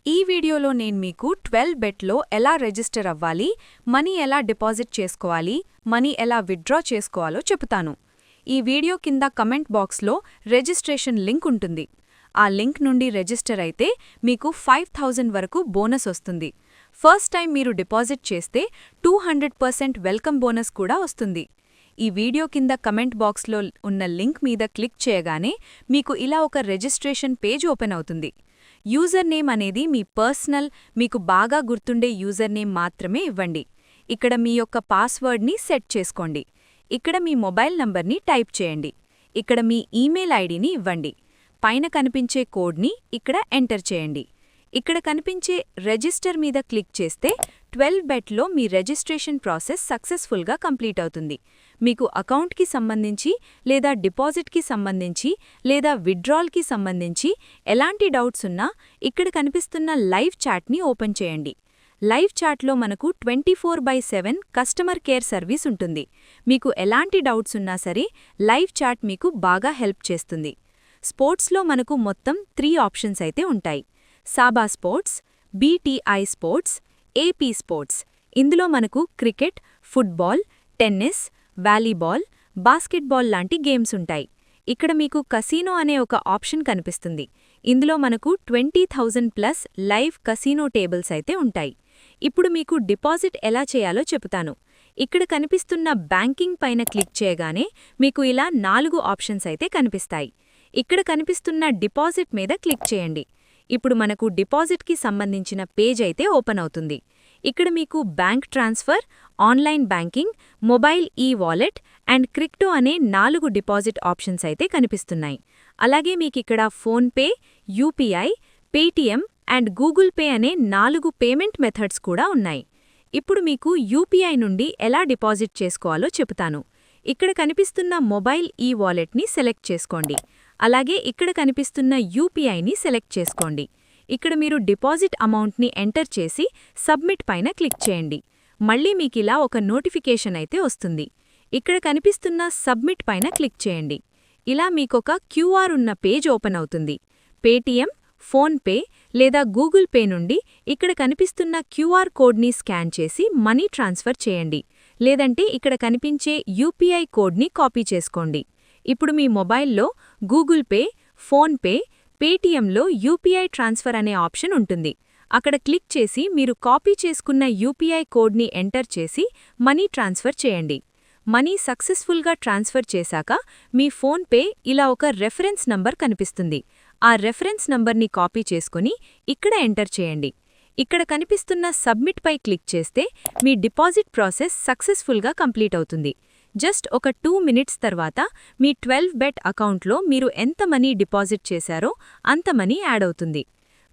ఈ వీడియోలో నేను మీకు 12 బెట్లో ఎలా రిజిస్టర్ అవ్వాలి, మనీ ఎలా డిపాజిట్ చేసుకోవాలి, మనీ ఎలా విత్డ్రా చేసుకోవాలో చెబుతాను. ఈ వీడియో కింద కమెంట్ బాక్స్లో రిజిస్ట్రేషన్ లింక్ ఉంటుంది. ఆ లింక్ నుండి రిజిస్టర్ అయితే మీకు 5000 వరకు బోనస్ వస్తుంది. ఫస్ట్ టైం మీరు డిపాజిట్ చేస్తే 200% వెల్కమ్ బోనస్ కూడా వస్తుంది. ఈ వీడియో కింద కమెంట్ బాక్స్లో ఉన్న లింక్ మీద క్లిక్ చేయగానే మీకు ఇలా ఒక రిజిస్ట్రేషన్ పేజ్ ఓపెన్ అవుతుంది. యూజర్ నేమ్ అనేది మీ పర్సనల్, మీకు బాగా గుర్తుండే యూజర్ నేమ్ మాత్రమే ఇవ్వండి. ఇక్కడ మీ యొక్క పాస్వర్డ్ని సెట్ చేసుకోండి. ఇక్కడ మీ మొబైల్ నంబర్ని టైప్ చేయండి. ఇక్కడ మీ ఈమెయిల్ ఐడిని ఇవ్వండి. పైన కనిపించే కోడ్ని ఇక్కడ ఎంటర్ చేయండి. ఇక్కడ కనిపించే రిజిస్టర్ మీద క్లిక్ చేస్తే 12 బెట్లో మీ రిజిస్ట్రేషన్ ప్రాసెస్ సక్సెస్ఫుల్గా కంప్లీట్ అవుతుంది. మీకు అకౌంట్కి సంబంధించి లేదా డిపాజిట్కి సంబంధించి లేదా విత్డ్రాల్కి సంబంధించి ఎలాంటి డౌట్స్ ఉన్నా ఇక్కడ కనిపిస్తున్న లైవ్ చాట్ని ఓపెన్ చేయండి. లైవ్ చాట్లో మనకు 24/7 కస్టమర్ కేర్ సర్వీస్ ఉంటుంది. మీకు ఎలాంటి డౌట్స్ ఉన్నా సరే లైవ్ చాట్ మీకు బాగా హెల్ప్ చేస్తుంది. స్పోర్ట్స్లో మనకు మొత్తం 3 ఆప్షన్స్ అయితే ఉంటాయి. సాబా sports, BTI sports, AP sports. ఇందులో మనకు cricket, football, tennis, volleyball, basketball లాంటి గేమ్స్ ఉంటాయి. ఇక్కడ మీకు కసీనో అనే ఒక ఆప్షన్ కనిపిస్తుంది. ఇందులో మనకు 20,000+ లైవ్ కసీనో టేబుల్స్ అయితే ఉంటాయి. ఇప్పుడు మీకు డిపాజిట్ ఎలా చేయాలో చెబుతాను. ఇక్కడ కనిపిస్తున్న బ్యాంకింగ్ పైన క్లిక్ చేయగానే మీకు ఇలా 4 ఆప్షన్స్ అయితే కనిపిస్తాయి. ఇక్కడ కనిపిస్తున్న డిపాజిట్ మీద క్లిక్ చేయండి. ఇప్పుడు మనకు డిపాజిట్కి సంబంధించిన పేజ్ అయితే ఓపెన్ అవుతుంది. ఇక్కడ మీకు bank transfer, online banking, mobile wallet and crypto అనే 4 డిపాజిట్ ఆప్షన్స్ అయితే కనిపిస్తున్నాయి. అలాగే మీకిక్కడ PhonePe, UPI, Paytm and Google Pay అనే 4 పేమెంట్ మెథడ్స్ కూడా ఉన్నాయి. ఇప్పుడు మీకు యూపీఐ నుండి ఎలా డిపాజిట్ చేసుకోవాలో చెబుతాను. ఇక్కడ కనిపిస్తున్న మొబైల్ వాలెట్ని సెలెక్ట్ చేసుకోండి. అలాగే ఇక్కడ కనిపిస్తున్న యూపీఐని సెలెక్ట్ చేసుకోండి. ఇక్కడ మీరు డిపాజిట్ అమౌంట్ని ఎంటర్ చేసి సబ్మిట్ పైన క్లిక్ చేయండి. మళ్ళీ మీకిలా ఒక నోటిఫికేషన్ అయితే వస్తుంది. ఇక్కడ కనిపిస్తున్న సబ్మిట్ పైన క్లిక్ చేయండి. ఇలా మీకొక క్యూఆర్ ఉన్న పేజ్ ఓపెన్ అవుతుంది. పేటీఎం, ఫోన్పే లేదా గూగుల్ పే నుండి ఇక్కడ కనిపిస్తున్న క్యూఆర్ కోడ్ని స్కాన్ చేసి మనీ ట్రాన్స్ఫర్ చేయండి. లేదంటే ఇక్కడ కనిపించే యూపీఐ కోడ్ని కాపీ చేసుకోండి. ఇప్పుడు మీ మొబైల్లో గూగుల్ పే, ఫోన్పే, పేటీఎంలో యూపీఐ ట్రాన్స్ఫర్ అనే ఆప్షన్ ఉంటుంది. అక్కడ క్లిక్ చేసి మీరు కాపీ చేసుకున్న యూపీఐ కోడ్ని ఎంటర్ చేసి మనీ ట్రాన్స్ఫర్ చేయండి. మనీ సక్సెస్ఫుల్గా ట్రాన్స్ఫర్ చేశాక మీ ఫోన్పే ఇలా ఒక రెఫరెన్స్ నంబర్ కనిపిస్తుంది. ఆ రెఫరెన్స్ నంబర్ని కాపీ చేసుకుని ఇక్కడ ఎంటర్ చేయండి. ఇక్కడ కనిపిస్తున్న సబ్మిట్ పై క్లిక్ చేస్తే మీ డిపాజిట్ ప్రాసెస్ సక్సెస్ఫుల్గా కంప్లీట్ అవుతుంది. జస్ట్ ఒక 2 మినిట్స్ తర్వాత మీ 12 బెట్ అకౌంట్లో మీరు ఎంత మనీ డిపాజిట్ చేశారో అంత మనీ యాడ్ అవుతుంది.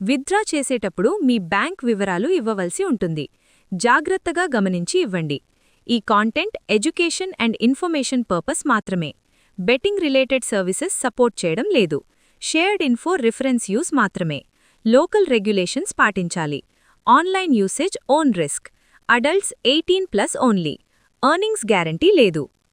విత్డ్రా చేసేటప్పుడు మీ బ్యాంక్ వివరాలు ఇవ్వవలసి ఉంటుంది. జాగ్రత్తగా గమనించి ఇవ్వండి. ఈ content education and information purpose మాత్రమే. బెట్టింగ్ రిలేటెడ్ సర్వీసెస్ సపోర్ట్ చేయడం లేదు. షేర్డ్ ఇన్ఫో రిఫరెన్స్ యూస్ మాత్రమే. లోకల్ రెగ్యులేషన్స్ పాటించాలి. Online usage own risk. Adults 18+ only. Earnings guarantee లేదు.